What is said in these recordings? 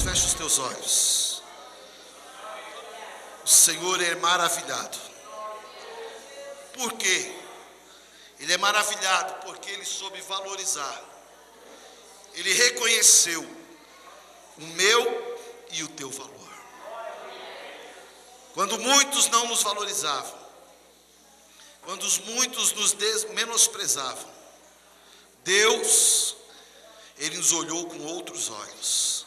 Feche os teus olhos. O Senhor é maravilhado. Por quê? Ele é maravilhado porque Ele soube valorizar. Ele reconheceu o meu e o teu valor. Quando muitos não nos valorizavam, quando os muitos nos menosprezavam, Deus, Ele nos olhou com outros olhos.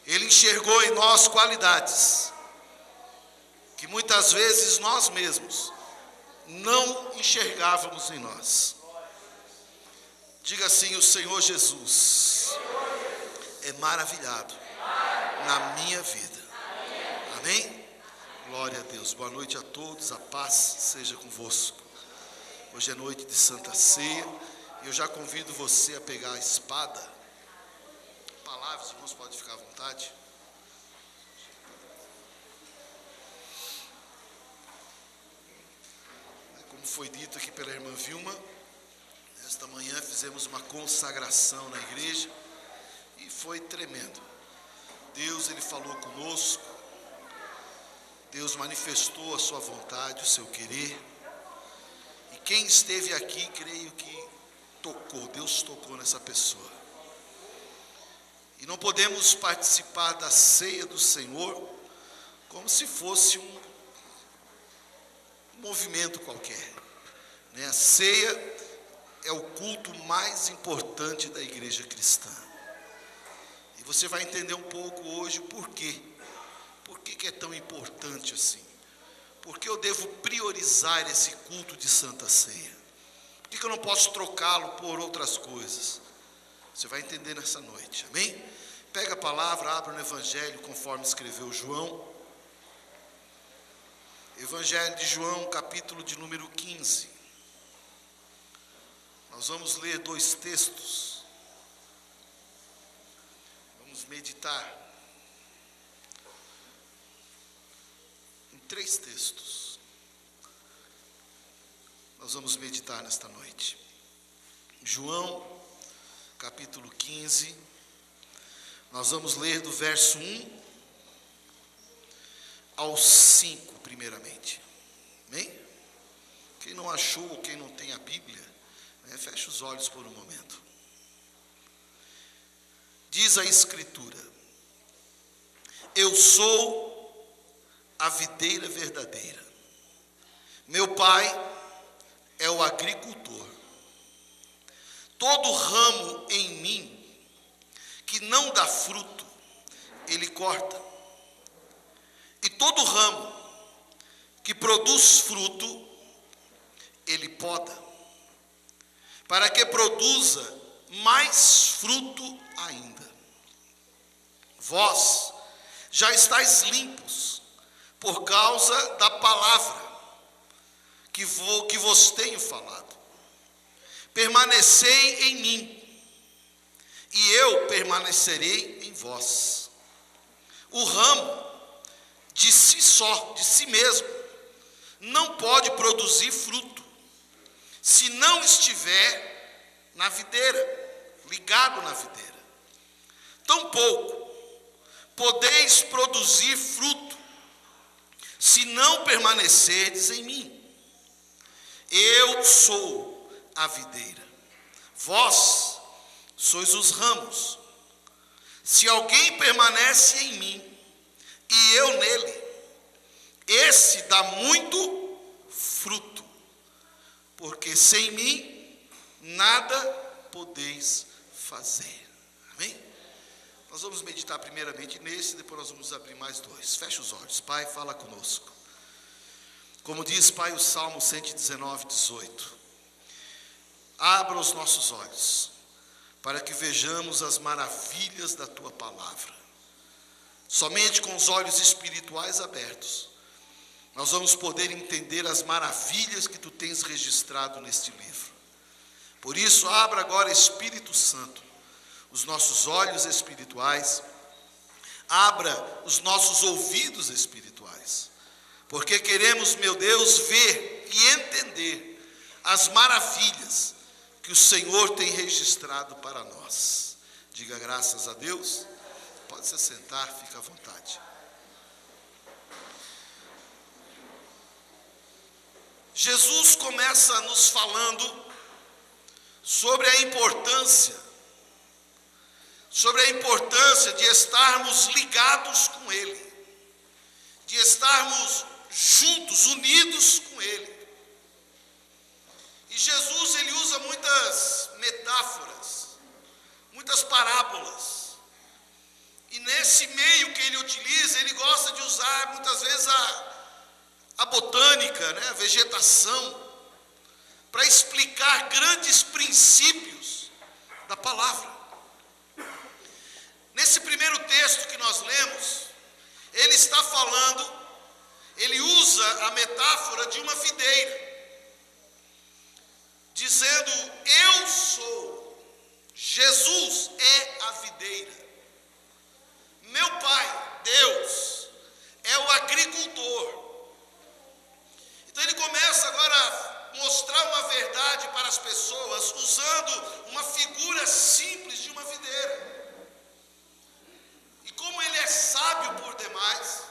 Ele enxergou em nós qualidades que muitas vezes nós mesmos não enxergávamos em nós. Diga assim: o Senhor Jesus é maravilhado na minha vida. Amém? Glória a Deus. Boa noite a todos, a paz seja convosco. Hoje é noite de Santa Ceia e eu já convido você a pegar a espada. Palavras, irmãos, pode ficar à vontade. Como foi dito aqui pela irmã Vilma, esta manhã fizemos uma consagração na igreja e foi tremendo. Deus, Ele falou conosco, Deus manifestou a sua vontade, o seu querer, e quem esteve aqui, creio que tocou, Deus tocou nessa pessoa. E não podemos participar da ceia do Senhor como se fosse um movimento qualquer, né? A ceia é o culto mais importante da igreja cristã. E você vai entender um pouco hoje por quê. Por que é tão importante assim? Por que eu devo priorizar esse culto de Santa Ceia? Por que eu não posso trocá-lo por outras coisas? Você vai entender nessa noite, amém? Pega a palavra, abre no Evangelho conforme escreveu João. Evangelho de João, capítulo de número 15. Nós vamos ler 2 textos. Vamos meditar em 3 textos. Nós vamos meditar nesta noite. João, capítulo 15. Nós vamos ler do verso 1 ao 5, primeiramente. Amém? Quem não achou ou quem não tem a Bíblia, feche os olhos por um momento. Diz a Escritura: eu sou a videira verdadeira. Meu Pai é o agricultor. Todo ramo em mim que não dá fruto, Ele corta. E todo ramo que produz fruto, Ele poda, para que produza mais fruto ainda. Vós já estáis limpos por causa da palavra que vos tenho falado. Permanecei em mim, e eu permanecerei em vós. O ramo de si só, de si mesmo, não pode produzir fruto, se não estiver na videira, ligado na videira. Tampouco podeis produzir fruto, se não permanecerdes em mim. Eu sou a videira, vós sois os ramos. Se alguém permanece em mim, e eu nele, esse dá muito fruto, porque sem mim nada podeis fazer. Amém? Nós vamos meditar primeiramente nesse, depois nós vamos abrir mais 2. Feche os olhos. Pai, fala conosco. Como diz, Pai, o Salmo 119, 18. Abra os nossos olhos, para que vejamos as maravilhas da Tua palavra. Somente com os olhos espirituais abertos, nós vamos poder entender as maravilhas que Tu tens registrado neste livro. Por isso, abra agora, Espírito Santo, os nossos olhos espirituais, Abra os nossos ouvidos espirituais, porque queremos, meu Deus, ver e entender as maravilhas que o Senhor tem registrado para nós. Diga graças a Deus. Pode se sentar, fica à vontade. Jesus começa nos falando sobre a importância de estarmos ligados com Ele, de estarmos juntos, unidos com Ele. E Jesus, ele usa muitas metáforas, muitas parábolas. E nesse meio que ele utiliza, ele gosta de usar muitas vezes a botânica, né, a vegetação, para explicar grandes princípios da palavra. Nesse primeiro texto que nós lemos, ele está falando, ele usa a metáfora de uma videira, dizendo: eu sou, Jesus é a videira. Meu Pai, Deus, é o agricultor. Então ele começa agora a mostrar uma verdade para as pessoas, usando uma figura simples de uma videira. E como ele é sábio por demais,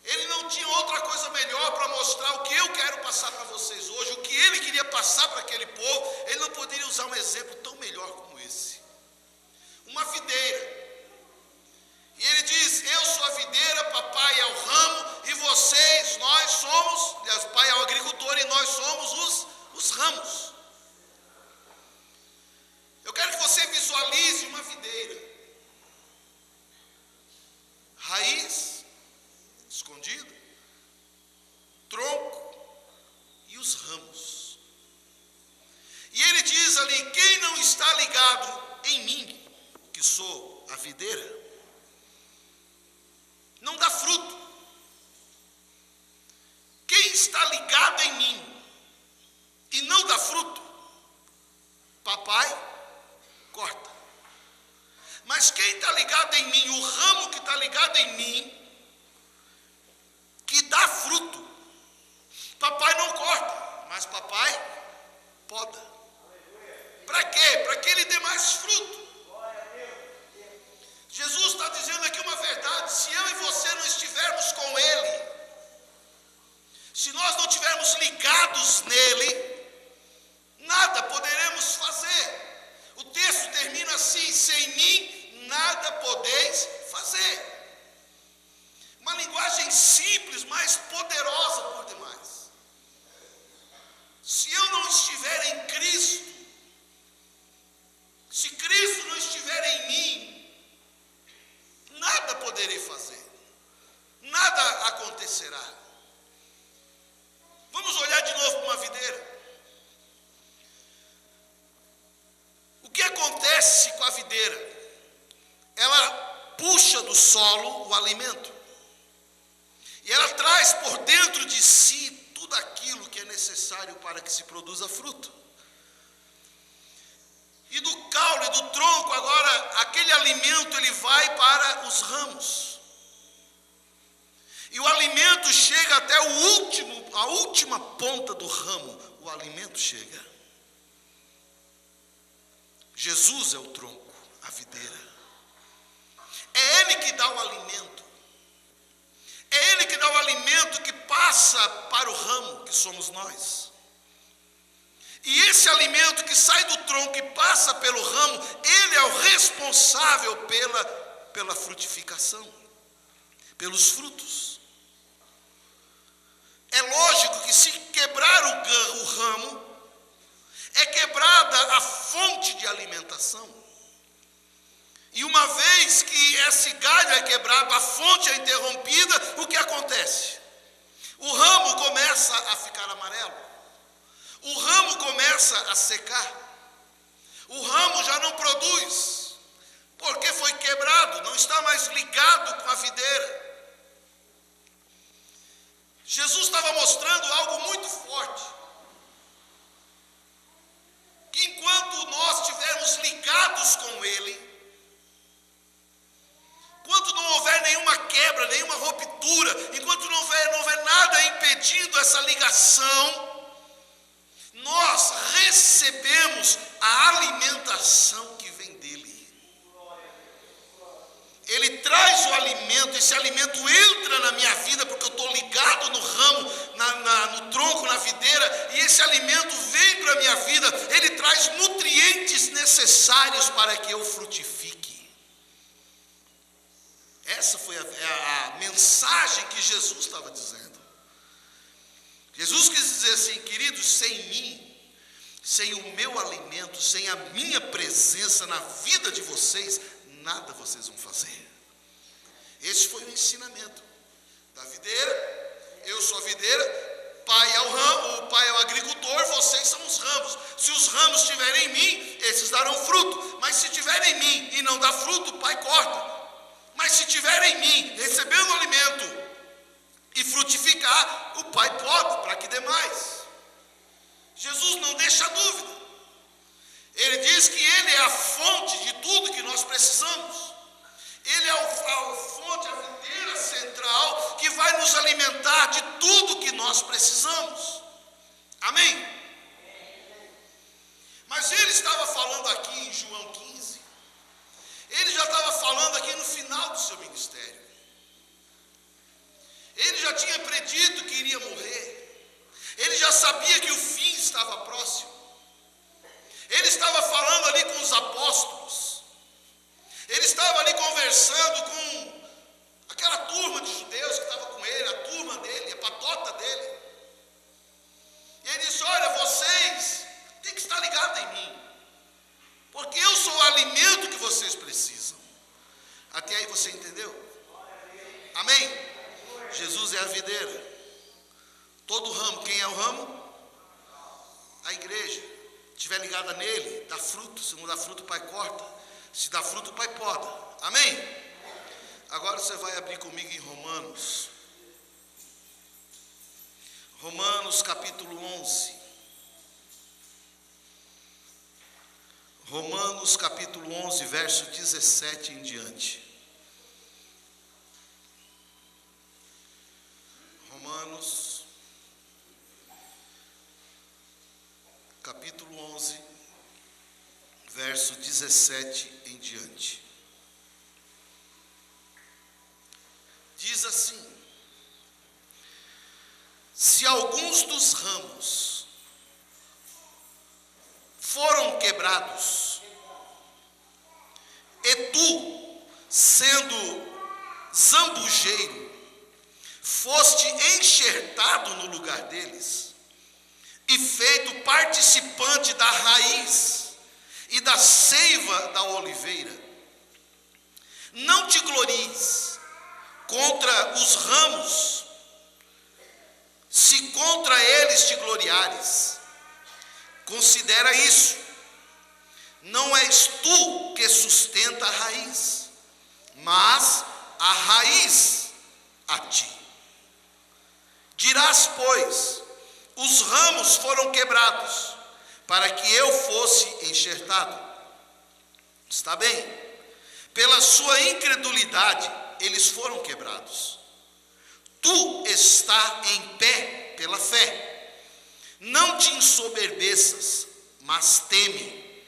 ele não tinha outra coisa melhor para mostrar o que eu quero passar para vocês hoje, o que ele queria passar para aquele povo. Ele não poderia usar um exemplo tão melhor como esse. Uma videira. E ele diz: eu sou a videira, papai é o ramo, e vocês, nós somos, aliás, pai é o agricultor e nós somos os ramos. Eu quero que você visualize uma videira. Raiz, escondido, tronco e os ramos. E ele diz ali: quem não está ligado em mim, que sou a videira, não dá fruto. Quem está ligado em mim e não dá fruto, papai corta. Mas quem está ligado em mim, o ramo que está ligado em mim, que dá fruto, papai não corta, mas papai poda. Para quê? Para que ele dê mais fruto. Jesus está dizendo aqui uma verdade: se eu e você não estivermos com Ele, se nós não estivermos ligados nele, nada poderemos fazer. O texto termina assim: sem mim nada podeis fazer. Uma linguagem simples, mas poderosa por demais. Se eu não estiver em Cristo, se Cristo não estiver em mim, nada poderei fazer, nada acontecerá. Vamos olhar de novo para uma videira. O que acontece com a videira? Ela puxa do solo o alimento, e ela traz por dentro de si tudo aquilo que é necessário para que se produza fruto. E do caule, do tronco, agora, aquele alimento, ele vai para os ramos. E o alimento chega até a última ponta do ramo, o alimento chega. Jesus é o tronco, a videira. É Ele que dá o alimento. É Ele que dá o alimento que passa para o ramo, que somos nós. E esse alimento que sai do tronco e passa pelo ramo, ele é o responsável pela frutificação, pelos frutos. É lógico que se quebrar o ramo, é quebrada a fonte de alimentação. E uma vez que esse galho é quebrado, a fonte é interrompida, o que acontece? O ramo começa a ficar amarelo. O ramo começa a secar. O ramo já não produz, porque foi quebrado, não está mais ligado com a videira. Jesus estava mostrando algo muito forte. Que enquanto nós estivermos ligados com Ele, ruptura, enquanto não houver nada impedindo essa ligação, nós recebemos a alimentação que vem dele. Ele traz o alimento, esse alimento entra na minha vida, porque eu estou ligado no ramo, no tronco, na videira, e esse alimento vem para a minha vida, ele traz nutrientes necessários para que eu frutifique. Essa foi a mensagem que Jesus estava dizendo. Jesus quis dizer assim: queridos, sem mim, sem o meu alimento, sem a minha presença na vida de vocês, nada vocês vão fazer. Esse foi o ensinamento da videira. Eu sou a videira, pai é o ramo, o pai é o agricultor, vocês são os ramos. Se os ramos estiverem em mim, esses darão fruto. Mas se estiverem em mim e não dá fruto, o pai corta. Mas se estiverem em mim, recebendo o alimento e frutificar, o pai pode, para que dê mais. Jesus não deixa dúvida. Ele diz que ele é a fonte de tudo que nós precisamos. Ele é a fonte, a videira central que vai nos alimentar de tudo que nós precisamos. Amém? Mas ele estava falando aqui em João 15. Ele já estava falando aqui no final do seu ministério. Ele já tinha predito que iria morrer. Ele já sabia que o fim estava próximo. Ele estava falando ali com os apóstolos. Ele estava ali conversando com aquela turma de judeus que estava com ele, a turma dele, a patota dele. E ele disse: olha, vocês têm que estar ligados em mim, porque eu sou o alimento que vocês precisam. Até aí você entendeu? Amém? Jesus é a videira. Todo ramo, quem é o ramo? A igreja. Se estiver ligada nele, dá fruto. Se não dá fruto, o pai corta. Se dá fruto, o pai poda. Amém? Agora você vai abrir comigo em Romanos. Romanos capítulo 11. Romanos capítulo 11, verso 17 em diante. Romanos capítulo 11, verso 17 em diante. Diz assim: se alguns dos ramos foram quebrados, e tu, sendo zambujeiro, foste enxertado no lugar deles, e feito participante da raiz e da seiva da oliveira, não te glories contra os ramos, se contra eles te gloriares. Considera isso, não és tu que sustenta a raiz, mas a raiz a ti. Dirás, pois, os ramos foram quebrados, para que eu fosse enxertado. Está bem, pela sua incredulidade eles foram quebrados. Tu está em pé pela fé. Não te ensoberbeças, mas teme,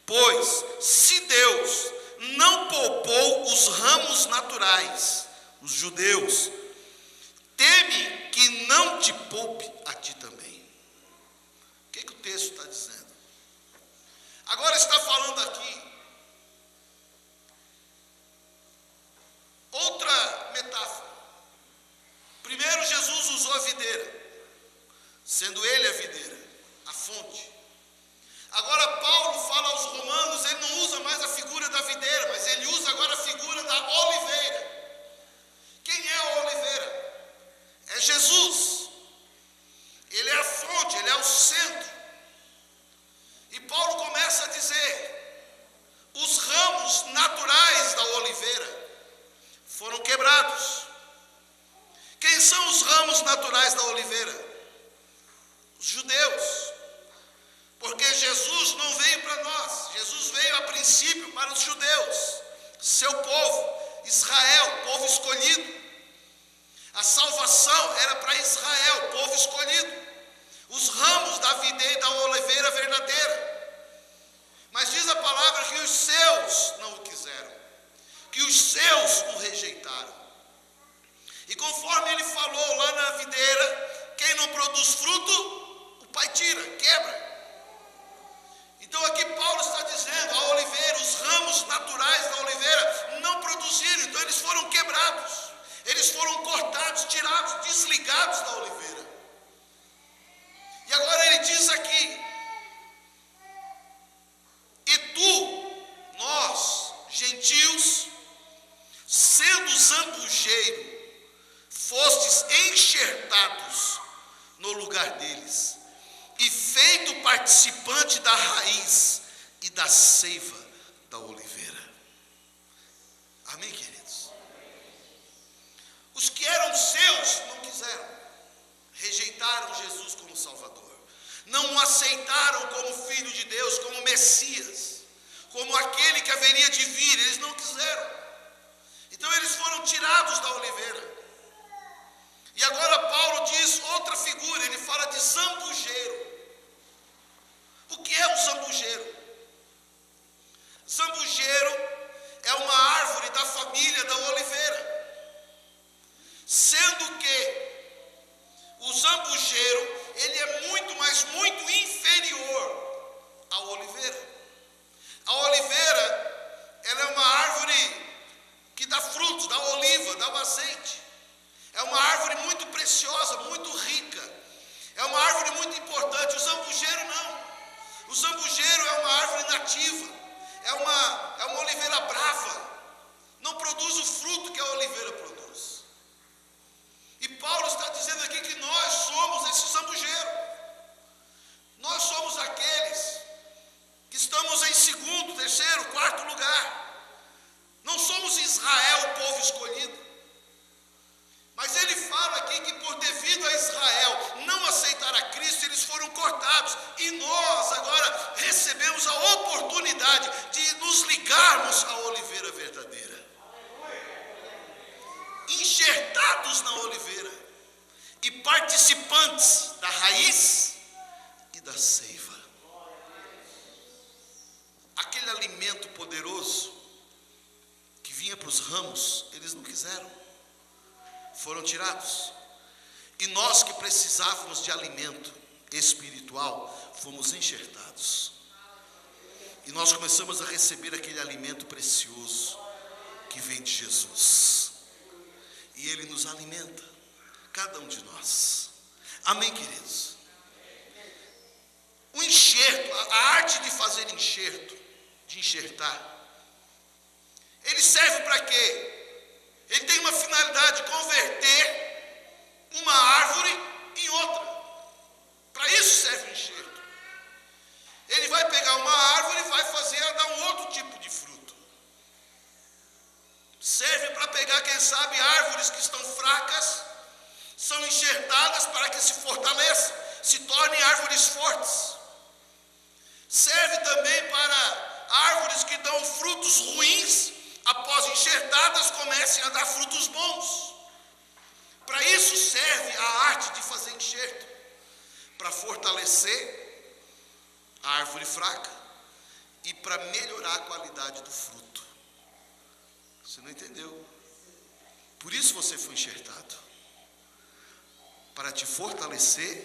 pois se Deus não poupou os ramos naturais, os judeus, teme que não te poupe a ti também. O que o texto está dizendo? Agora está falando aqui outra metáfora. Primeiro, Jesus usou a videira, sendo ele a videira, a fonte. Agora Paulo fala aos romanos, ele não usa mais a figura da videira, mas ele usa agora a figura da oliveira. Quem é a oliveira? É Jesus. Ele é a fonte, ele é o centro. E Paulo começa a dizer: os ramos naturais da oliveira foram quebrados. Quem são os ramos naturais da oliveira? Os judeus. Porque Jesus não veio para nós. Jesus veio a princípio para os judeus, seu povo, Israel, povo escolhido. A salvação era para Israel, o povo escolhido, os ramos da videira e da oliveira verdadeira. Mas diz a palavra que os seus não o quiseram, que os seus o rejeitaram. E conforme ele falou lá na videira, quem não produz fruto, o pai tira, quebra. Então aqui Paulo está dizendo, a oliveira, os ramos naturais da oliveira não produziram, então eles foram quebrados, eles foram cortados, tirados, desligados da oliveira. E agora ele diz aqui, e tu, nós, gentios, sendo zambujeiro, fostes enxertados no lugar deles, e feito participante da raiz e da seiva da oliveira. Amém, queridos? Os que eram seus não quiseram, rejeitaram Jesus como Salvador, não o aceitaram como Filho de Deus, como Messias, como aquele que haveria de vir, eles não quiseram. Então eles foram tirados da oliveira. E agora Paulo diz outra figura, ele fala de zambujeiro. O que é um zambujeiro? Zambujeiro é uma árvore da família da oliveira, sendo que o zambujeiro, ele é muito, mas muito inferior à oliveira. A oliveira, ela é uma árvore que dá frutos, dá oliva, dá o azeite. É uma árvore muito preciosa, muito rica. É uma árvore muito importante. O zambujeiro não. O zambujeiro é uma árvore nativa. É uma oliveira brava. Não produz o fruto que a oliveira produz. E Paulo está dizendo aqui que nós somos esse zambujeiro. Nós somos aqueles que estamos em segundo, terceiro, quarto lugar. Não somos Israel, o povo escolhido. Mas ele fala aqui que por devido a Israel não aceitar a Cristo, eles foram cortados. E nós agora recebemos a oportunidade de nos ligarmos à oliveira verdadeira. Enxertados na oliveira e participantes da raiz e da seiva. Aquele alimento poderoso que vinha para os ramos, eles não quiseram. Foram tirados. E nós que precisávamos de alimento espiritual, fomos enxertados. E nós começamos a receber aquele alimento precioso que vem de Jesus. E Ele nos alimenta, cada um de nós. Amém, queridos? O enxerto, a arte de fazer enxerto, de enxertar, ele serve para quê? Ele tem uma finalidade de converter uma árvore em outra. Para isso serve o enxerto. Ele vai pegar uma árvore e vai fazer ela dar um outro tipo de fruto. Serve para pegar, quem sabe, árvores que estão fracas, são enxertadas para que se fortaleçam, se tornem árvores fortes. Serve também para árvores que dão frutos ruins, após enxertadas, comecem a dar frutos bons. Para isso serve a arte de fazer enxerto, para fortalecer a árvore fraca e para melhorar a qualidade do fruto. Você não entendeu? Por isso você foi enxertado, para te fortalecer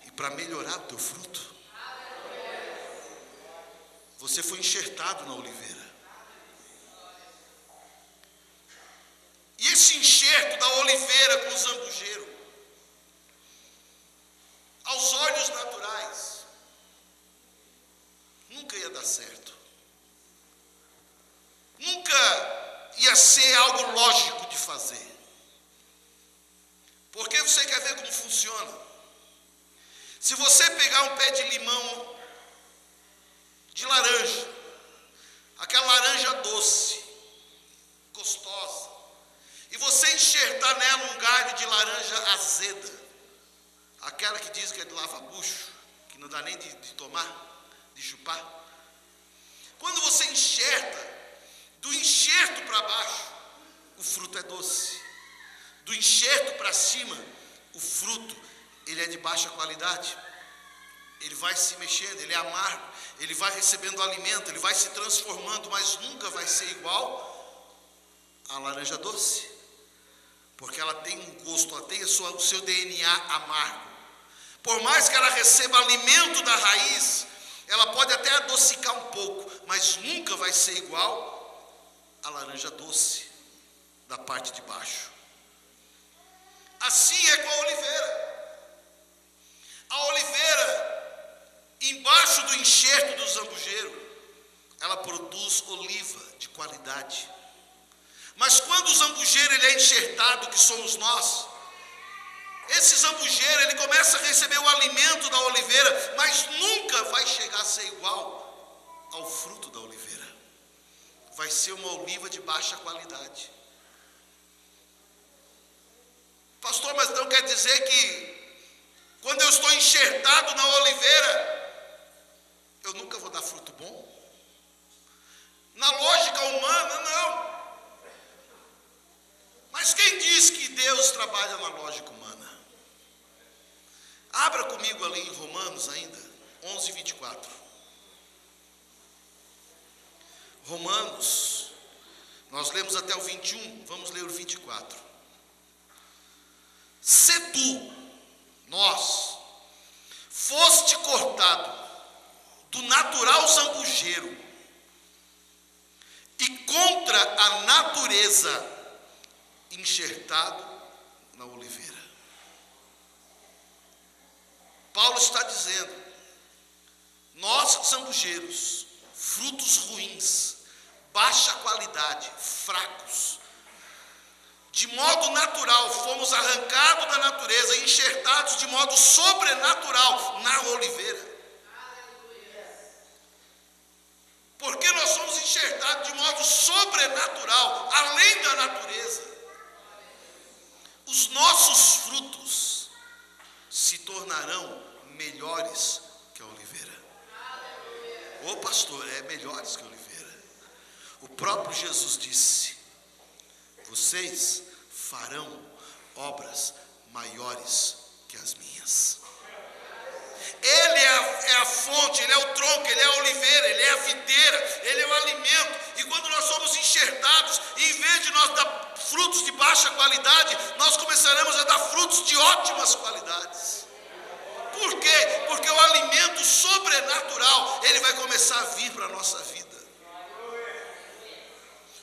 e para melhorar o teu fruto. Você foi enxertado na oliveira. E esse enxerto da oliveira com o zambujeiro, aos olhos naturais, nunca ia dar certo. Nunca ia ser algo lógico de fazer. Porque você quer ver como funciona? Se você pegar um pé de limão, de laranja, aquela laranja doce, gostosa, e você enxertar nela um galho de laranja azeda, aquela que diz que é de lava-bucho, que não dá nem de tomar, de chupar. Quando você enxerta, do enxerto para baixo, o fruto é doce. do enxerto para cima, o fruto, ele é de baixa qualidade. Ele vai se mexendo, ele é amargo, ele vai recebendo alimento, ele vai se transformando, mas nunca vai ser igual à laranja doce, porque ela tem um gosto, ela tem o seu DNA amargo. Por mais que ela receba alimento da raiz, ela pode até adocicar um pouco, mas nunca vai ser igual à laranja doce da parte de baixo. Assim é com a oliveira. A oliveira, embaixo do enxerto do zambujeiro, ela produz oliva de qualidade. Mas quando o zambujeiro ele é enxertado, que somos nós, esse zambujeiro ele começa a receber o alimento da oliveira, mas nunca vai chegar a ser igual ao fruto da oliveira. Vai ser uma oliva de baixa qualidade. Pastor, mas não quer dizer que quando eu estou enxertado na oliveira, eu nunca vou dar fruto bom? Na lógica humana, não. Mas quem diz que Deus trabalha na lógica humana? Abra comigo ali em Romanos ainda, 11:24. Romanos, nós lemos até o 21, vamos ler o 24. Se tu, nós, foste cortado do natural zambujeiro e contra a natureza enxertado na oliveira. Paulo está dizendo, nós zambujeiros, frutos ruins, baixa qualidade, fracos, de modo natural, fomos arrancados da natureza, enxertados de modo sobrenatural na oliveira. Porque nós somos enxertados de modo sobrenatural, além da natureza. Os nossos frutos se tornarão melhores que a oliveira. Ô pastor, melhores que a oliveira. O próprio Jesus disse, vocês farão obras maiores que as minhas. Ele é a fonte, ele é o tronco, ele é a oliveira, ele é a videira, ele é o alimento. E quando nós somos enxertados, em vez de nós dar frutos de baixa qualidade, nós começaremos a dar frutos de ótimas qualidades. Por quê? Porque o alimento sobrenatural, ele vai começar a vir para a nossa vida.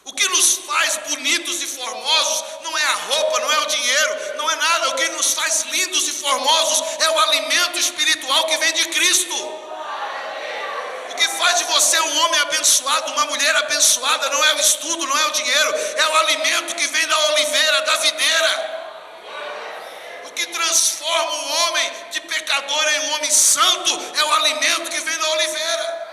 O que nos faz bonitos e formosos não é a roupa, não é o dinheiro, não é nada. O que nos faz lindos e formosos é o alimento espiritual que vem de Cristo. O que faz de você um homem abençoado, uma mulher abençoada, não é o estudo, não é o dinheiro, é o alimento que vem da oliveira, da videira. O que transforma o homem de pecador em um homem santo é o alimento que vem da oliveira.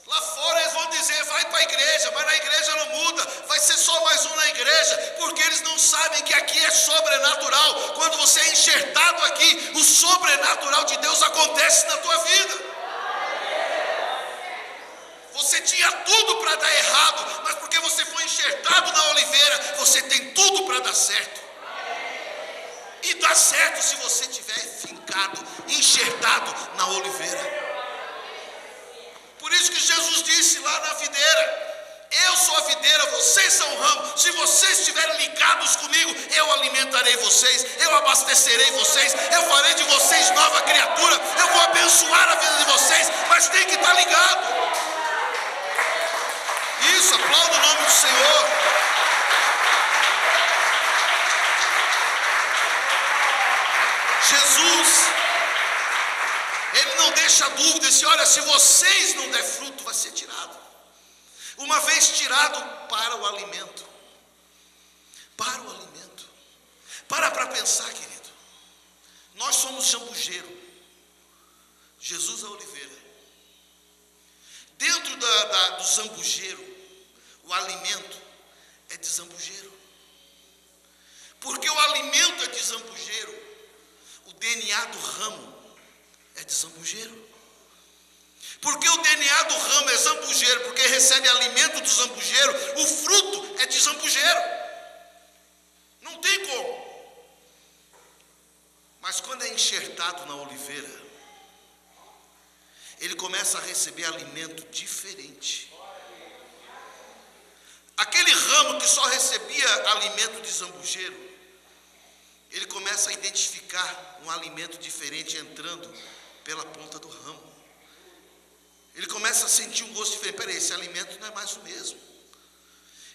Lá fora eles vão dizer, vai para a igreja, mas na igreja não muda, vai ser só mais um na igreja, porque eles não sabem que aqui é sobrenatural. Quando você é enxertado aqui, o sobrenatural de Deus acontece na tua vida. Você tinha tudo para dar errado, mas porque você foi enxertado na oliveira, você tem tudo para dar certo. E dá certo se você estiver fincado, enxertado na oliveira. Por isso que Jesus disse lá na videira, eu sou a videira, vocês são o ramo. Se vocês estiverem ligados comigo, eu alimentarei vocês, eu abastecerei vocês, eu farei de vocês nova criatura, eu vou abençoar a vida de vocês, mas tem que estar ligado. Isso, aplauda o nome do Senhor. Jesus, ele não deixa dúvida, se olha, se vocês não der fruto, vai ser tirado. Uma vez tirado, para o alimento. Para o alimento. Para pensar, querido. Nós somos zambujeiro. Jesus é a oliveira. Dentro do zambujeiro, o alimento é de zambujeiro. Porque o alimento é de zambujeiro. O DNA do ramo é de zambujeiro. Porque o DNA do ramo é zambujeiro, porque recebe alimento do zambujeiro, o fruto é de zambujeiro. enxertado na oliveira, ele começa a receber alimento diferente. Aquele ramo que só recebia alimento de zambujeiro, ele começa a identificar um alimento diferente entrando pela ponta do ramo. Ele começa a sentir um gosto diferente. Peraí, esse alimento não é mais o mesmo.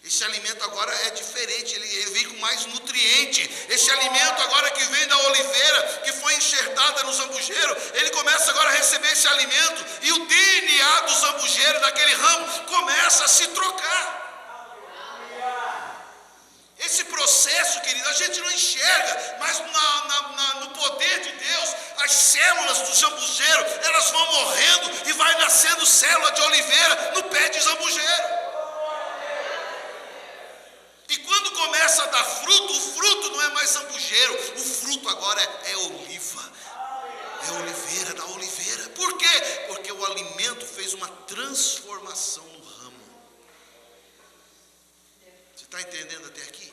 Esse alimento agora é diferente, ele vem com mais nutriente. Esse alimento agora que vem da oliveira, que foi enxertada no zambujeiro, ele começa agora a receber esse alimento, e o DNA do zambujeiro, daquele ramo, começa a se trocar. Esse processo, querido, a gente não enxerga, mas no poder de Deus, as células do zambujeiro, elas vão morrendo e vai nascendo célula de oliveira no pé de zambujeiro. E quando começa a dar fruto, o fruto não é mais zambujeiro, o fruto agora é oliva, é oliveira, da oliveira. Por quê? Porque o alimento fez uma transformação no ramo. Você está entendendo até aqui?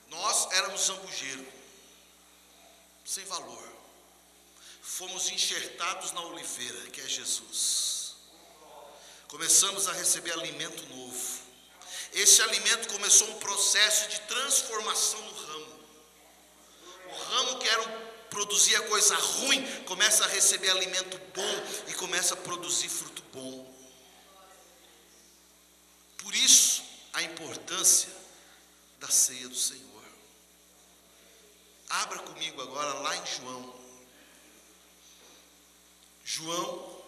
Nós éramos zambujeiro, sem valor. Fomos enxertados na oliveira, que é Jesus. Começamos a receber alimento novo. Esse alimento começou um processo de transformação no ramo. O ramo que produzia coisa ruim, começa a receber alimento bom e começa a produzir fruto bom. Por isso, a importância da ceia do Senhor. Abra comigo agora lá em João. João,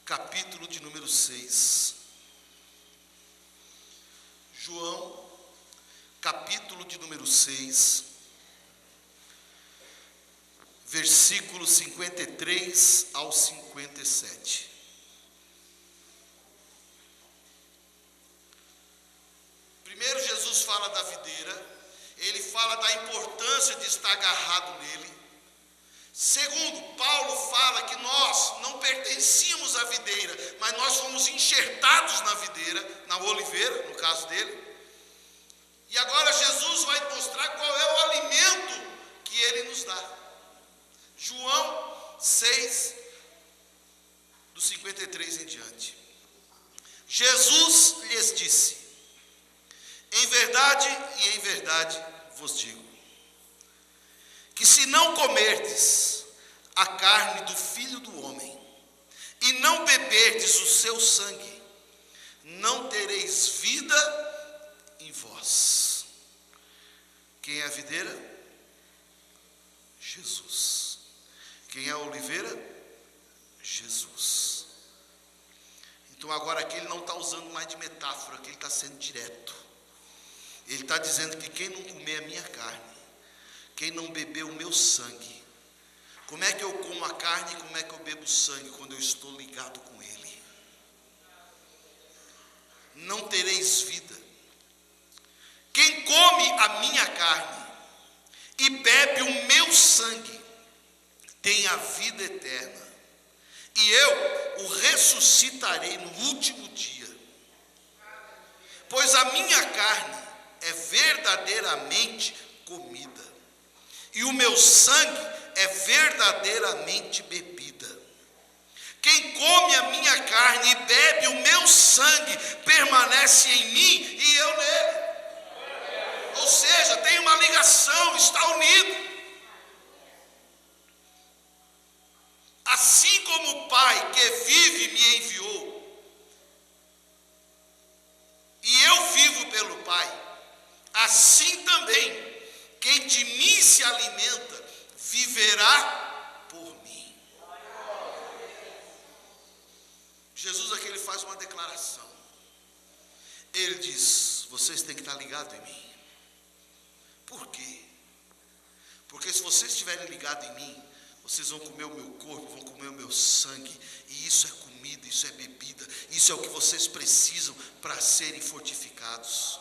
capítulo de número 6. João, capítulo de número 6, versículos 53 ao 57. Primeiro, Jesus fala da videira, ele fala da importância de estar agarrado nele. Segundo, Paulo fala que nós não pertencíamos à videira, mas nós fomos enxertados na videira, na oliveira, no caso dele. E agora Jesus vai mostrar qual é o alimento que ele nos dá. João 6, do 53 em diante. Jesus lhes disse: em verdade vos digo, que se não comerdes a carne do Filho do Homem, e não beberdes o seu sangue, não tereis vida em vós. Quem é a videira? Jesus. Quem é a oliveira? Jesus. Então agora aqui ele não está usando mais de metáfora, aqui ele está sendo direto. Ele está dizendo que quem não comer a minha carne, quem não beber o meu sangue, como é que eu como a carne e como é que eu bebo o sangue quando eu estou ligado com ele? Não tereis vida. Quem come a minha carne e bebe o meu sangue tem a vida eterna, e eu o ressuscitarei no último dia. Pois a minha carne é verdadeiramente comida, e o meu sangue é verdadeiramente bebida. Quem come a minha carne e bebe o meu sangue permanece em mim e eu nele. Ou seja, tem uma ligação, está unido. Assim como o Pai que vive me enviou, e eu vivo pelo Pai, assim também quem de mim se alimenta viverá por mim. Jesus aqui ele faz uma declaração. Ele diz: vocês têm que estar ligados em mim. Por quê? Porque se vocês estiverem ligados em mim, vocês vão comer o meu corpo, vão comer o meu sangue, e isso é comida, isso é bebida, isso é o que vocês precisam para serem fortificados.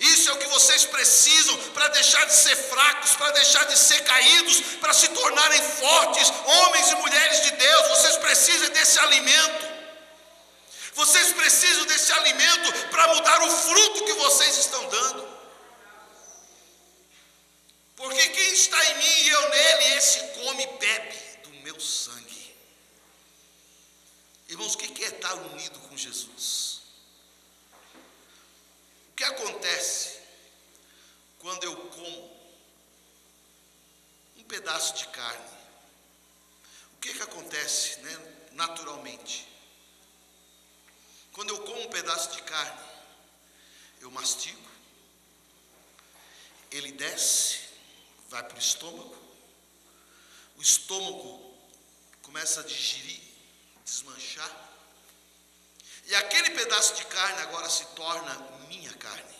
Isso é o que vocês precisam para deixar de ser fracos, para deixar de ser caídos, para se tornarem fortes, homens e mulheres de Deus. Vocês precisam desse alimento. Vocês precisam desse alimento para mudar o fruto que vocês estão dando. Porque quem está em mim e eu nele, esse come e bebe do meu sangue. Irmãos, o que é estar unido com Jesus? O que acontece quando eu como um pedaço de carne? O que acontece, naturalmente? Quando eu como um pedaço de carne, eu mastigo, ele desce, vai para o estômago começa a digerir, desmanchar, e aquele pedaço de carne agora se torna minha carne.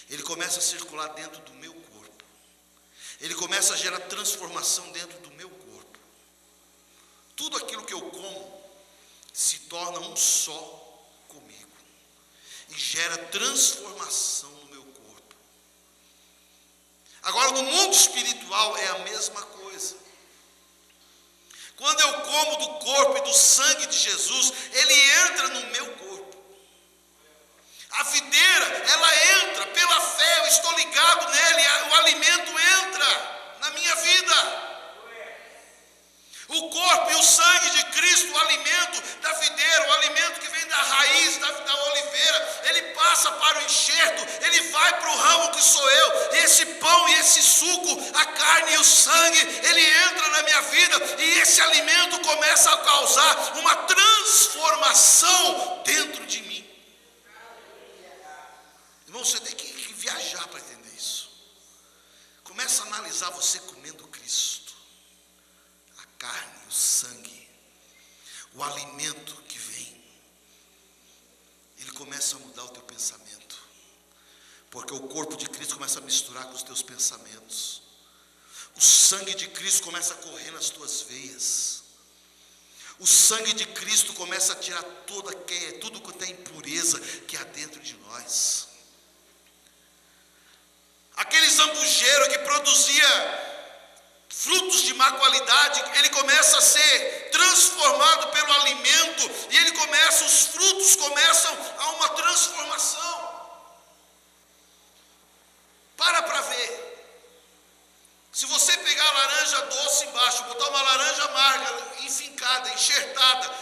Ele começa a circular dentro do meu corpo, ele começa a gerar transformação dentro do meu corpo. Tudo aquilo que eu como se torna um só comigo e gera transformação no meu corpo. Agora, no mundo espiritual é a mesma coisa. Quando eu como do corpo e do sangue de Jesus, ele entra no meu corpo. A videira, ela entra pela fé, eu estou ligado nele, o alimento entra na minha vida. O corpo e o sangue de Cristo, o alimento da videira, o alimento que vem da raiz, da oliveira, ele passa para o enxerto, ele vai para o ramo que sou eu. E esse pão e esse suco, a carne e o sangue, ele entra na minha vida, e esse alimento começa a causar uma transformação dentro de mim. Irmão, você tem que viajar para entender isso. Começa a analisar você comendo Cristo. Carne, o sangue, o alimento que vem, ele começa a mudar o teu pensamento, porque o corpo de Cristo começa a misturar com os teus pensamentos, o sangue de Cristo começa a correr nas tuas veias, o sangue de Cristo começa a tirar tudo quanto é impureza que há dentro de nós. Aquele zambujeiro que produzia frutos de má qualidade, ele começa a ser transformado pelo alimento, e os frutos começam a uma transformação. Para ver. Se você pegar a laranja doce embaixo, botar uma laranja amarga, enfincada, enxertada,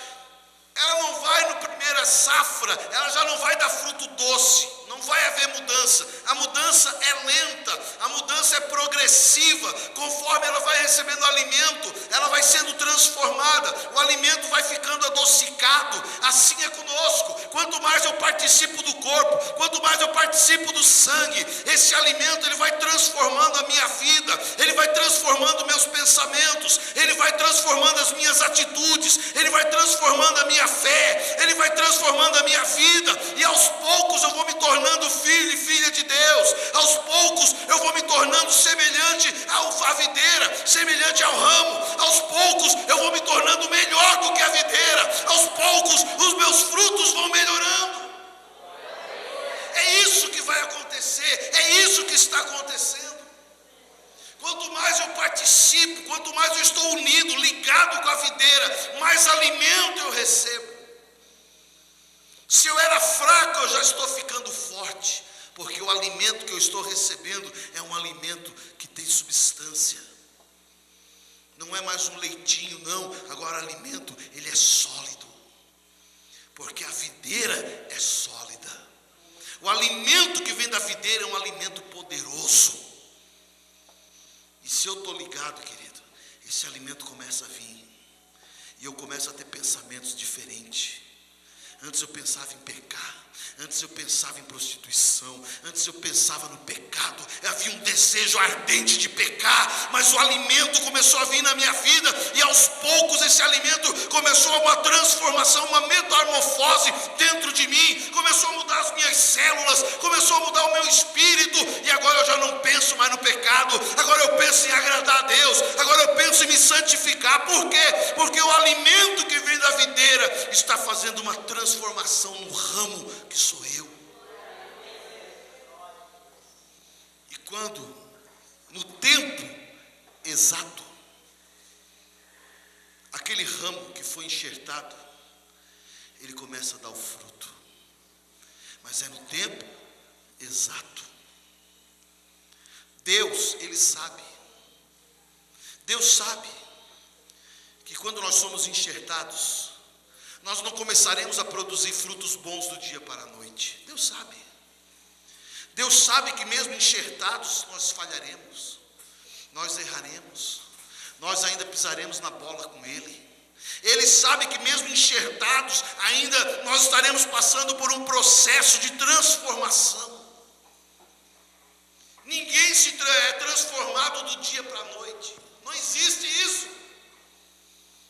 ela não vai no primeira safra, ela já não vai dar fruto doce, não vai haver mudança. A mudança é lenta, a mudança é progressiva. Conforme ela vai recebendo alimento, ela vai sendo transformada, o alimento vai ficando adocicado. Assim é conosco. Quanto mais eu participo do corpo, quanto mais eu participo do sangue, esse alimento ele vai transformando a minha vida, ele vai transformando meus pensamentos, ele vai transformando as minhas atitudes, ele vai transformando a minha fé, ele vai transformando a minha vida, e aos poucos eu vou me tornando filho e filha de Deus. Aos poucos eu vou me tornando semelhante à videira, semelhante ao ramo. Aos poucos eu vou me tornando melhor do que a videira. Aos poucos os meus frutos vão melhorando. É isso que vai acontecer, é isso que está acontecendo. Quanto mais eu participo, quanto mais eu estou unido, ligado com a videira, mais alimento eu recebo. Se eu era fraco, eu já estou ficando forte, porque o alimento que eu estou recebendo é um alimento que tem substância. Não é mais um leitinho, não. Agora o alimento, ele é sólido, porque a videira é sólida. O alimento que vem da videira é um alimento poderoso. E se eu estou ligado, querido, esse alimento começa a vir, e eu começo a ter pensamentos diferentes. Antes eu pensava em pecar, antes eu pensava em prostituição, antes eu pensava no pecado, havia um desejo ardente de pecar, mas o alimento começou a vir na minha vida, e aos poucos esse alimento começou uma transformação, uma metamorfose dentro de mim, começou a mudar as minhas células, começou a mudar o meu espírito, e agora eu já não penso mais no pecado, agora eu penso em agradar a Deus, agora eu penso em me santificar. Por quê? Porque o alimento que vem da videira está fazendo uma transformação no ramo que sou eu. E quando, no tempo exato, aquele ramo que foi enxertado, ele começa a dar o fruto, mas é no tempo exato. Deus, ele sabe Deus sabe que quando nós somos enxertados, nós não começaremos a produzir frutos bons do dia para a noite. Deus sabe. Deus sabe que mesmo enxertados nós falharemos, nós erraremos, nós ainda pisaremos na bola com Ele. Ele sabe que mesmo enxertados, ainda nós estaremos passando por um processo de transformação. Ninguém é transformado do dia para a noite. Não existe isso.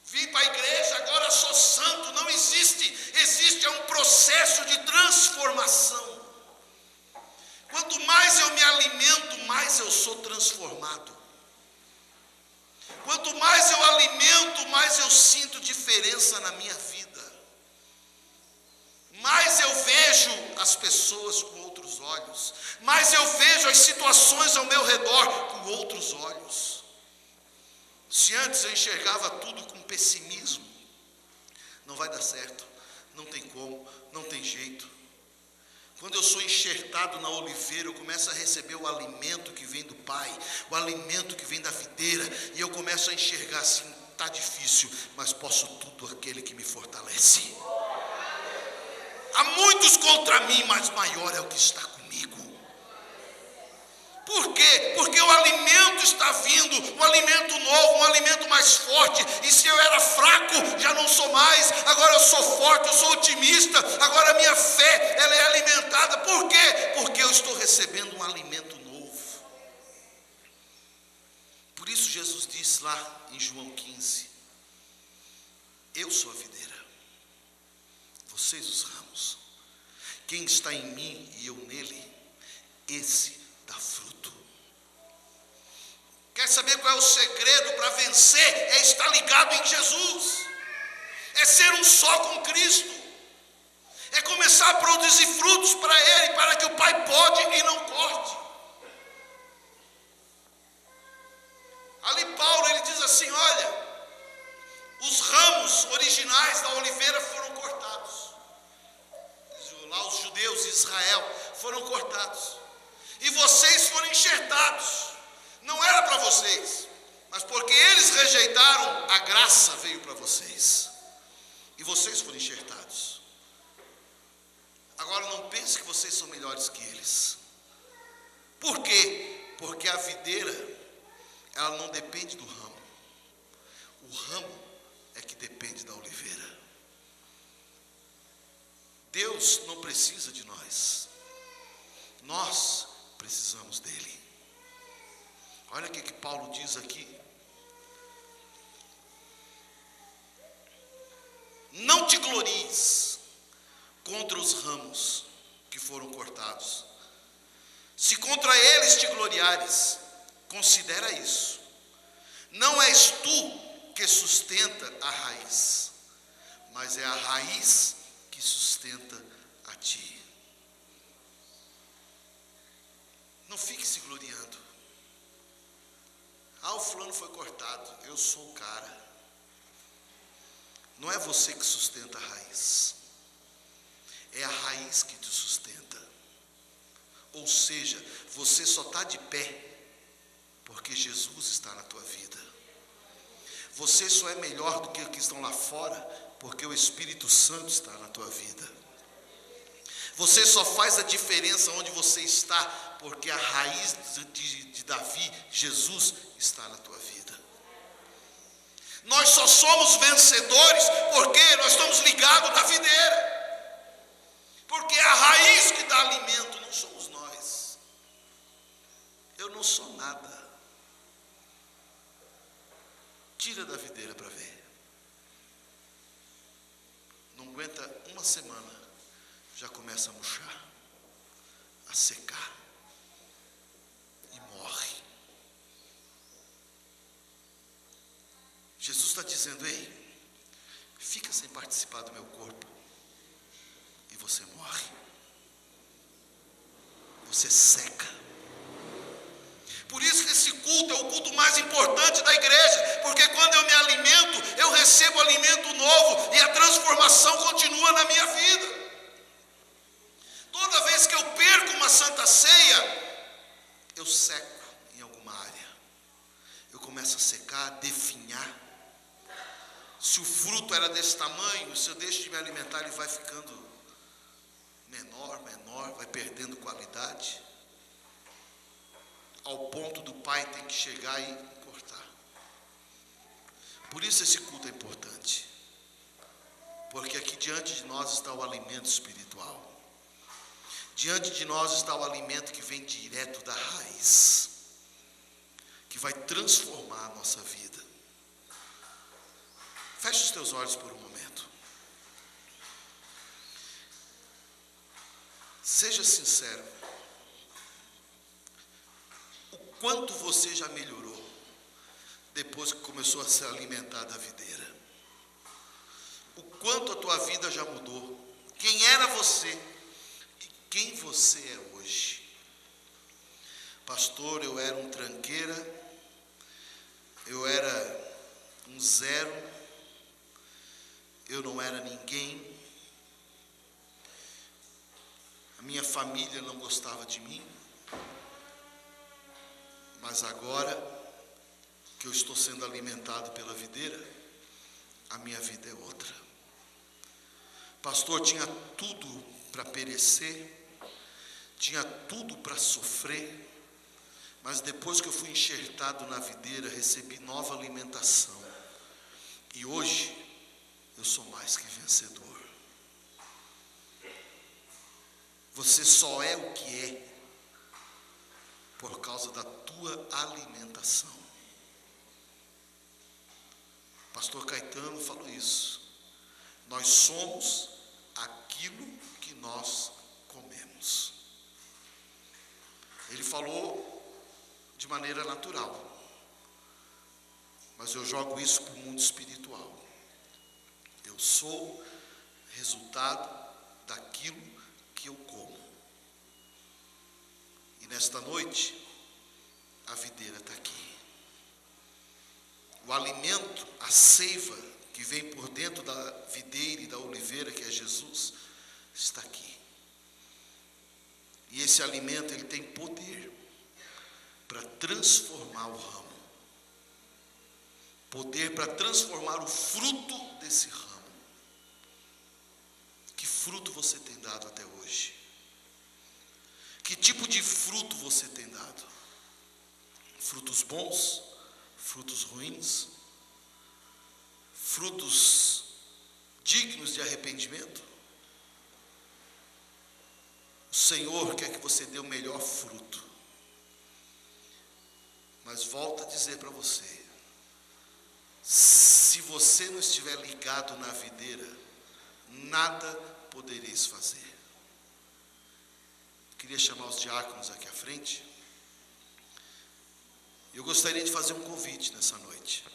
Vim para a igreja, agora sou santo. Não existe. Existe um processo de transformação. Quanto mais eu me alimento, mais eu sou transformado. Quanto mais eu alimento, mais eu sinto diferença na minha vida. Mais eu vejo as pessoas com outros olhos. Mais eu vejo as situações ao meu redor com outros olhos. Se antes eu enxergava tudo com pessimismo, não vai dar certo, não tem como, não tem jeito. Quando eu sou enxertado na oliveira, eu começo a receber o alimento que vem do Pai, o alimento que vem da videira, e eu começo a enxergar assim, está difícil, mas posso tudo aquele que me fortalece. Há muitos contra mim, mas maior é o que está comigo. Por quê? Porque o alimento está vindo, um alimento novo, um alimento mais forte. E se eu era fraco, já não sou mais. Agora eu sou forte, eu sou otimista. Agora a minha fé, ela é alimentada. Por quê? Porque eu estou recebendo um alimento novo. Por isso Jesus disse lá em João 15: eu sou a videira, vocês os ramos. Quem está em mim e eu nele, esse dá fruto. Quer saber qual é o segredo para vencer? É estar ligado em Jesus. É ser um só com Cristo. É começar a produzir frutos para Ele, para que o Pai pode e não corte. Ali Paulo, ele diz assim, olha, os ramos originais da oliveira foram cortados. Lá os judeus de Israel foram cortados. E vocês foram enxertados. Não era para vocês, mas porque eles rejeitaram, a graça veio para vocês. E vocês foram enxertados. Agora não pense que vocês são melhores que eles. Por quê? Porque a videira, ela não depende do ramo. O ramo é que depende da oliveira. Deus não precisa de nós. Nós precisamos dele. Olha o que Paulo diz aqui. Não te glories contra os ramos que foram cortados. Se contra eles te gloriares, considera isso. Não és tu que sustenta a raiz, mas é a raiz que sustenta a ti. Não fique se gloriando. Ah, o fulano foi cortado, eu sou o cara. Não é você que sustenta a raiz, é a raiz que te sustenta. Ou seja, você só está de pé porque Jesus está na tua vida. Você só é melhor do que os que estão lá fora porque o Espírito Santo está na tua vida. Você só faz a diferença onde você está porque a raiz de Davi, Jesus, está na tua vida. Nós só somos vencedores porque nós estamos ligados na videira. Porque a raiz que dá alimento não somos nós. Eu não sou nada. Tira da videira para ver. Não aguenta uma semana, já começa a murchar, a secar e morre. Jesus está dizendo, ei, fica sem participar do meu corpo e você morre. Você seca. Por isso que esse culto é o culto mais importante da igreja, porque quando eu me alimento, eu recebo alimento novo e a transformação continua na minha vida. Toda vez que eu perco uma santa ceia, eu seco em alguma área. Eu começo começa a secar, a definhar. Se o fruto era desse tamanho, se eu deixo de me alimentar, ele vai ficando menor, vai perdendo qualidade, ao ponto do pai ter que chegar e cortar. Por isso esse culto é importante, porque aqui diante de nós está o alimento espiritual. Diante de nós está o alimento que vem direto da raiz, que vai transformar a nossa vida. Feche os teus olhos por um momento. Seja sincero. O quanto você já melhorou depois que começou a se alimentar da videira? O quanto a tua vida já mudou? Quem era você e quem você é hoje? Pastor, eu era um tranqueira, eu era um zero, eu não era ninguém, a minha família não gostava de mim, mas agora que eu estou sendo alimentado pela videira, a minha vida é outra. Pastor, tinha tudo para perecer, tinha tudo para sofrer, mas depois que eu fui enxertado na videira, recebi nova alimentação, e hoje eu sou mais que vencedor. Você só é o que é por causa da tua alimentação. Pastor Caetano falou isso. Nós somos aquilo que nós comemos. Ele falou de maneira natural, mas eu jogo isso para o mundo espiritual. Eu sou resultado daquilo que eu como. E nesta noite, a videira está aqui. O alimento, a seiva que vem por dentro da videira e da oliveira, que é Jesus, está aqui. E esse alimento, ele tem poder para transformar o ramo. Poder para transformar o fruto desse ramo. Que fruto você tem dado até hoje? Que tipo de fruto você tem dado? Frutos bons? Frutos ruins? Frutos dignos de arrependimento? O Senhor quer que você dê o melhor fruto. Mas volto a dizer para você, se você não estiver ligado na videira, nada podereis fazer. Queria chamar os diáconos aqui à frente. Eu gostaria de fazer um convite nessa noite.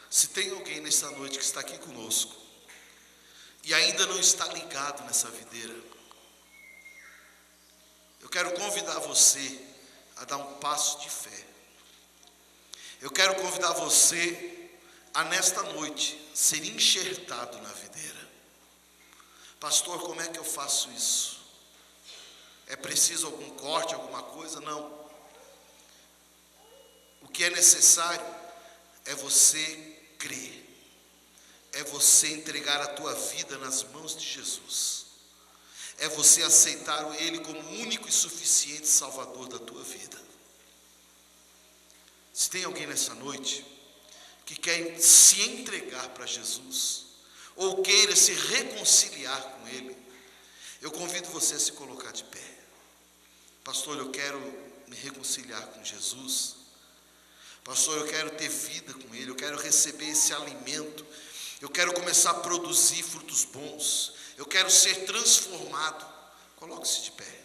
Se tem alguém nessa noite que está aqui conosco e ainda não está ligado nessa videira, eu quero convidar você a dar um passo de fé. Eu quero convidar você a nesta noite ser enxertado na videira. Pastor, como é que eu faço isso? É preciso algum corte, alguma coisa? Não. O que é necessário é você crer. É você entregar a tua vida nas mãos de Jesus. É você aceitar Ele como único e suficiente Salvador da tua vida. Se tem alguém nessa noite que quer se entregar para Jesus, ou queira se reconciliar com Ele, eu convido você a se colocar de pé. Pastor, eu quero me reconciliar com Jesus. Pastor, eu quero ter vida com Ele, eu quero receber esse alimento, eu quero começar a produzir frutos bons, eu quero ser transformado. Coloque-se de pé.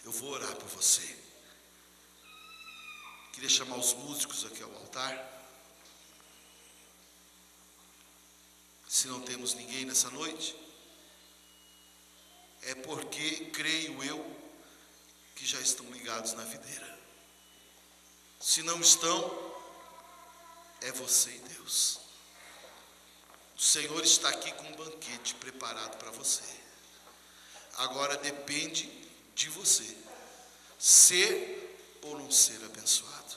Eu vou orar por você. Queria chamar os músicos aqui ao altar. Se não temos ninguém nessa noite, é porque, creio eu, que já estão ligados na videira. Se não estão, é você e Deus. O Senhor está aqui com um banquete preparado para você. Agora depende de você ser ou não ser abençoado.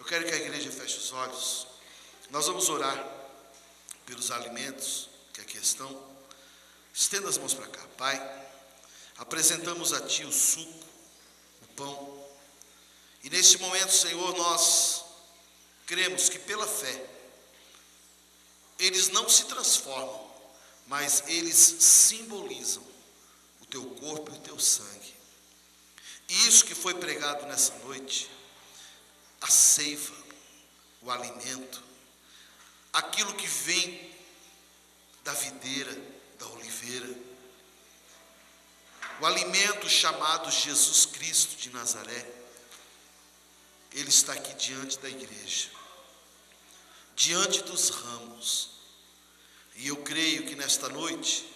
quero que a igreja feche os olhos. Nós vamos orar pelos alimentos que aqui estão. Estenda as mãos para cá. Pai, apresentamos a Ti o suco, o pão. E neste momento, Senhor, nós cremos que pela fé, eles não se transformam, mas eles simbolizam o Teu corpo e o Teu sangue. E isso que foi pregado nessa noite, a seiva, o alimento, aquilo que vem da videira, da oliveira, o alimento chamado Jesus Cristo de Nazaré, ele está aqui diante da igreja, diante dos ramos. E eu creio que nesta noite,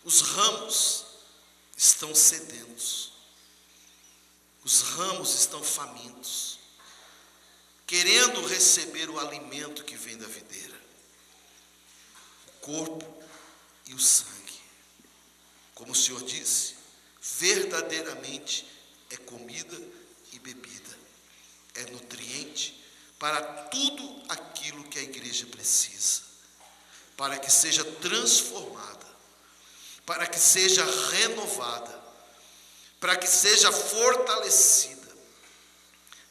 os ramos estão sedentos, os ramos estão famintos, querendo receber o alimento que vem da videira, o corpo e o sangue. Como o Senhor disse, verdadeiramente é comida e bebida, é nutriente para tudo aquilo que a igreja precisa, para que seja transformada, para que seja renovada, para que seja fortalecida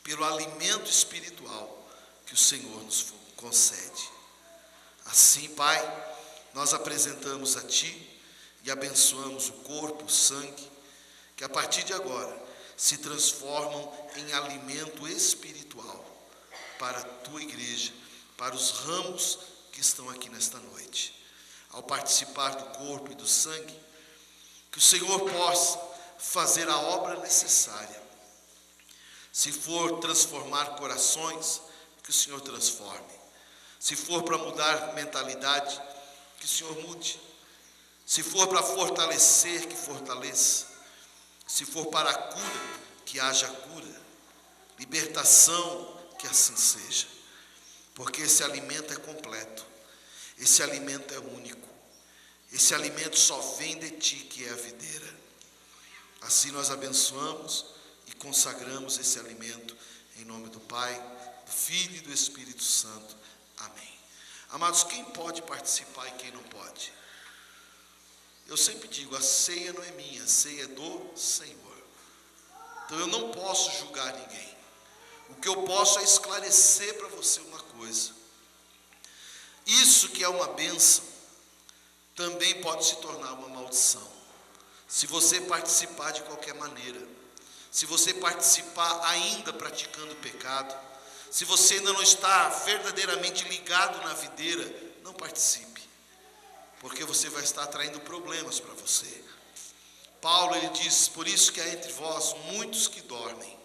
pelo alimento espiritual que o Senhor nos concede. Assim, Pai, nós apresentamos a Ti e abençoamos o corpo, o sangue, que a partir de agora se transformam em alimento espiritual para a Tua igreja, para os ramos que estão aqui nesta noite. Ao participar do corpo e do sangue, que o Senhor possa fazer a obra necessária. Se for transformar corações, que o Senhor transforme. Se for para mudar mentalidade, que o Senhor mude. Se for para fortalecer, que fortaleça. Se for para a cura, que haja cura. Libertação, que assim seja. Porque esse alimento é completo. Esse alimento é único. Esse alimento só vem de Ti, que é a videira. Assim nós abençoamos e consagramos esse alimento em nome do Pai, do Filho e do Espírito Santo. Amém. Amados, quem pode participar e quem não pode? Eu sempre digo, a ceia não é minha, a ceia é do Senhor. Então eu não posso julgar ninguém. O que eu posso é esclarecer para você uma coisa. Isso que é uma bênção, também pode se tornar uma maldição. Se você participar de qualquer maneira, se você participar ainda praticando pecado, se você ainda não está verdadeiramente ligado na videira, não participe, porque você vai estar atraindo problemas para você. Paulo, ele diz, por isso que há entre vós muitos que dormem.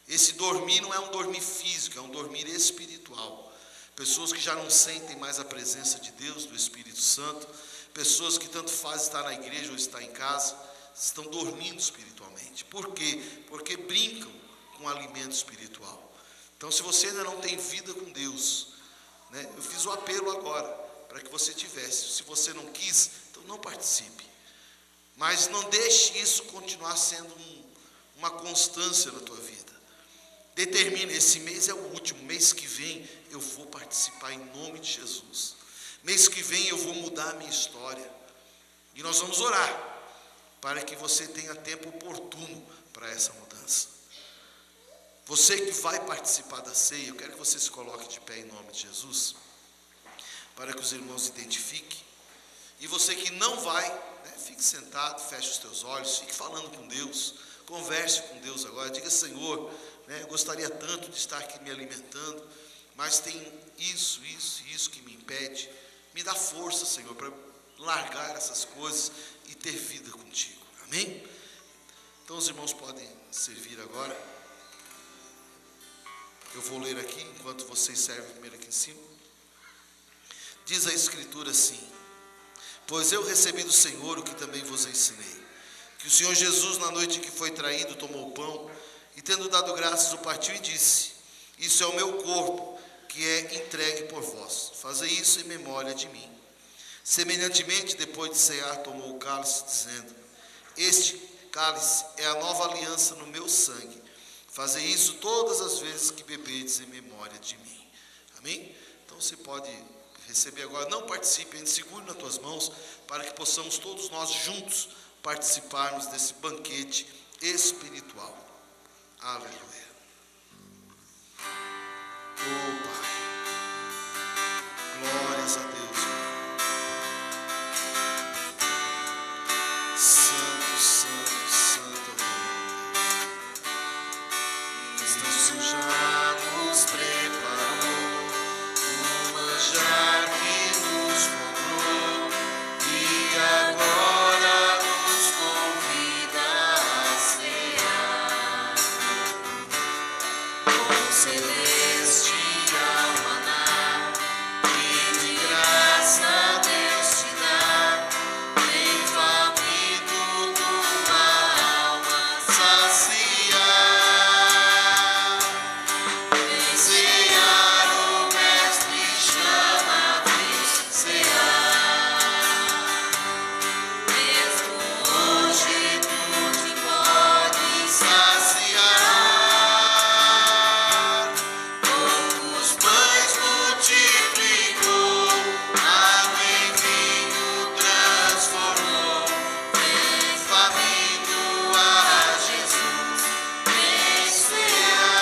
Esse dormir não é um dormir físico, é um dormir espiritual. Pessoas que já não sentem mais a presença de Deus, do Espírito Santo, pessoas que tanto faz estar na igreja ou estar em casa, estão dormindo espiritualmente. Por quê? Porque brincam com o alimento espiritual. Então, se você ainda não tem vida com Deus, né, eu fiz o apelo agora, para que você tivesse. Se você não quis, então não participe. Mas não deixe isso continuar sendo uma constância na tua vida. Determine, esse mês é o último, mês que vem eu vou participar em nome de Jesus. Mês que vem eu vou mudar a minha história. E nós vamos orar para que você tenha tempo oportuno para essa mudança. Você que vai participar da ceia, eu quero que você se coloque de pé em nome de Jesus, para que os irmãos identifiquem. E você que não vai, né, fique sentado, feche os teus olhos, fique falando com Deus, converse com Deus agora, diga, Senhor, né, eu gostaria tanto de estar aqui me alimentando, mas tem isso que me impede. Me dá força, Senhor, para largar essas coisas e ter vida contigo. Amém? Então os irmãos podem servir agora. Eu vou ler aqui, enquanto vocês servem primeiro aqui em cima. Diz a Escritura assim: pois eu recebi do Senhor o que também vos ensinei, que o Senhor Jesus, na noite que foi traído, tomou o pão, e tendo dado graças, o partiu e disse: isso é o meu corpo, que é entregue por vós. Fazei isso em memória de mim. Semelhantemente, depois de cear, tomou o cálice, dizendo: este cálice é a nova aliança no meu sangue. Fazei isso todas as vezes que beberdes em memória de mim. Amém? Então você pode receber agora. Não participe, ainda segure nas tuas mãos, para que possamos todos nós juntos participarmos desse banquete espiritual. Aleluia. Oh Pai, glórias a Deus. Santo, santo, santo é o nome de Deus. Cristo já nos preparou o manjar que nos comprou e agora nos convida a cear com celestial maná que de graça Deus te dá. Vem faminto tua alma saciar. Vem cear, o Mestre chama, vem cear. Mesmo hoje tu te podes saciar. Poucos pães multiplicou, água em vinho transformou. Vem faminto a Jesus, vem cear.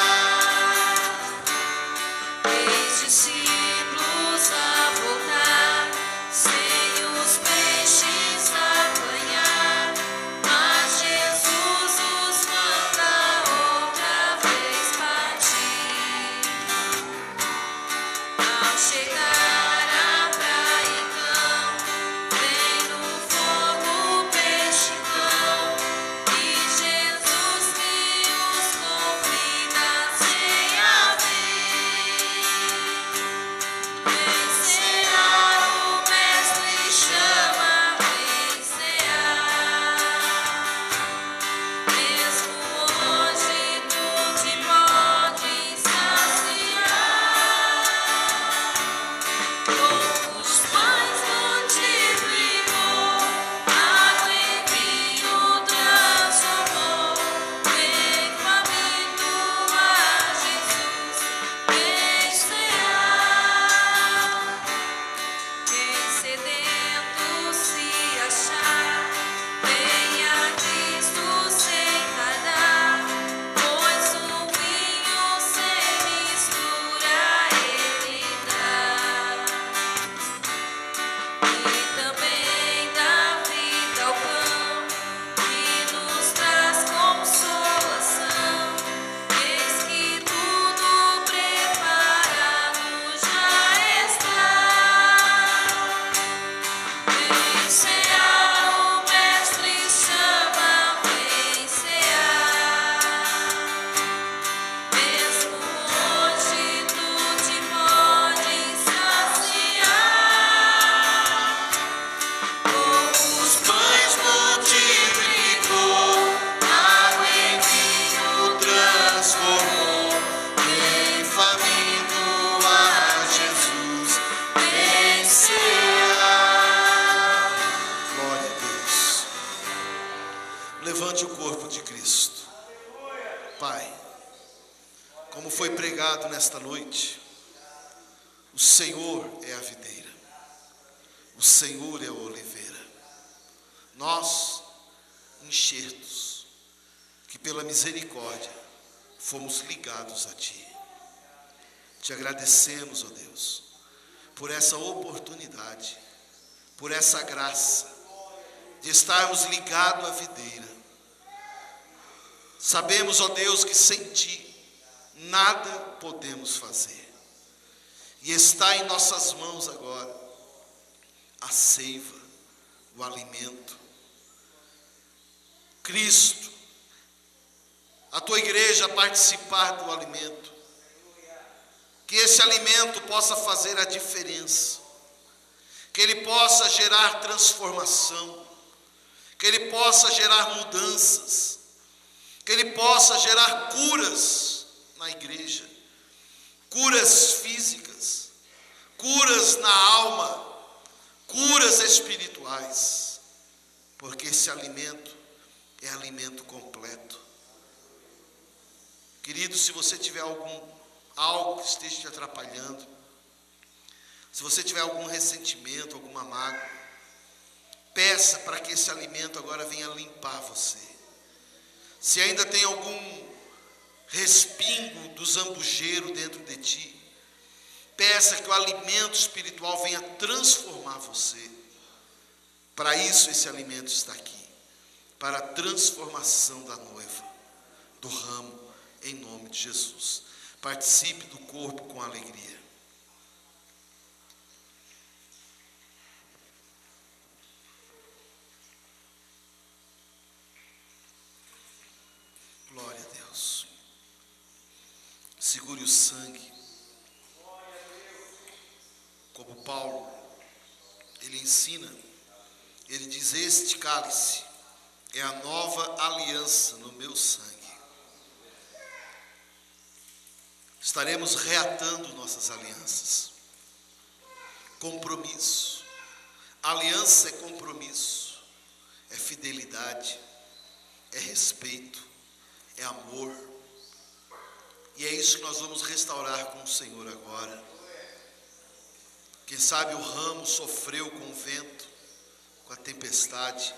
Três discípulos a voltar, sem os peixes apanhar, mas Jesus os manda outra vez partir. Ao chegar à praia, então, vem no fogo o peixe pão, e Jesus que os convida sem abrir. Vem cear, o Mestre chama, vem cear. Mesmo hoje tu te podes saciar. Poucos pães multiplicou, água em vinho transformou. Vem faminto a Jesus, vem cear. Quem sedento se achar, venha a Cristo sem tardar, pois o vinho sem mistura Ele dá. E também dá vida ao pão, que nos traz consolação. Eis que tudo preparado já está. Vem cear, o Mestre chama, vem cear. Mesmo hoje tu te podes saciar. Poucos pães multiplicou, água em vinho transformou. Vem faminto a Jesus, vem cear. Glória a Deus. Levante o corpo de Cristo. Pai, como foi pregado nesta noite, o Senhor é a videira, o Senhor é a oliveira. Nós, enxertos, que pela misericórdia fomos ligados a Ti. Te agradecemos, ó Deus, por essa oportunidade, por essa graça de estarmos ligados à videira. Sabemos, ó Deus, que sem Ti nada podemos fazer. E está em nossas mãos agora a seiva, o alimento. Cristo, a Tua igreja participar do alimento. Que esse alimento possa fazer a diferença. Que ele possa gerar transformação. Que ele possa gerar mudanças. Que ele possa gerar curas na igreja. Curas físicas. Curas na alma. Curas espirituais. Porque esse alimento é alimento completo. Querido, se você tiver algo que esteja te atrapalhando, se você tiver algum ressentimento, alguma mágoa, peça para que esse alimento agora venha limpar você. Se ainda tem algum respingo do zambujeiro dentro de ti, peça que o alimento espiritual venha transformar você. Para isso esse alimento está aqui, para a transformação da noiva, do ramo, em nome de Jesus. Participe do corpo com alegria. Glória a Deus. Segure o sangue. Como Paulo, ele ensina, ele diz: este cálice é a nova aliança no meu sangue. Estaremos reatando nossas alianças. Compromisso. Aliança é compromisso, é fidelidade, é respeito, é amor. E é isso que nós vamos restaurar com o Senhor agora. Quem sabe o ramo sofreu com o vento, com a tempestade,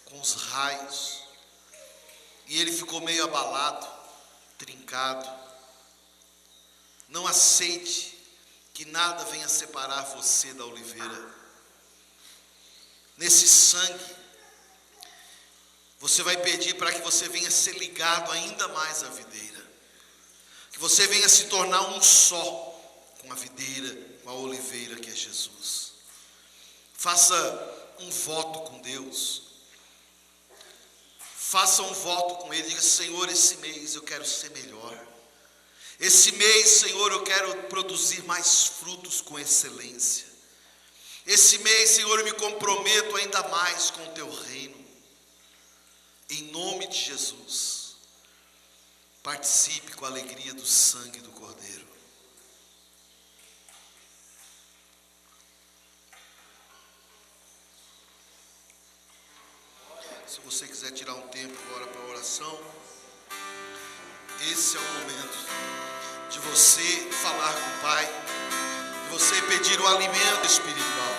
com os raios, e ele ficou meio abalado, trincado. Não aceite que nada venha separar você da oliveira. Nesse sangue, você vai pedir para que você venha ser ligado ainda mais à videira, que você venha se tornar um só com a videira, com a oliveira que é Jesus. Faça um voto com Deus. Faça um voto com Ele. Diga: Senhor, esse mês eu quero ser melhor. Esse mês, Senhor, eu quero produzir mais frutos com excelência. Esse mês, Senhor, eu me comprometo ainda mais com o Teu reino. Em nome de Jesus, participe com a alegria do sangue do Cordeiro. Se você quiser tirar um tempo agora para a oração, esse é o momento de você falar com o Pai, de você pedir o alimento espiritual.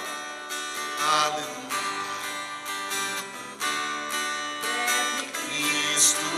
Aleluia. Cristo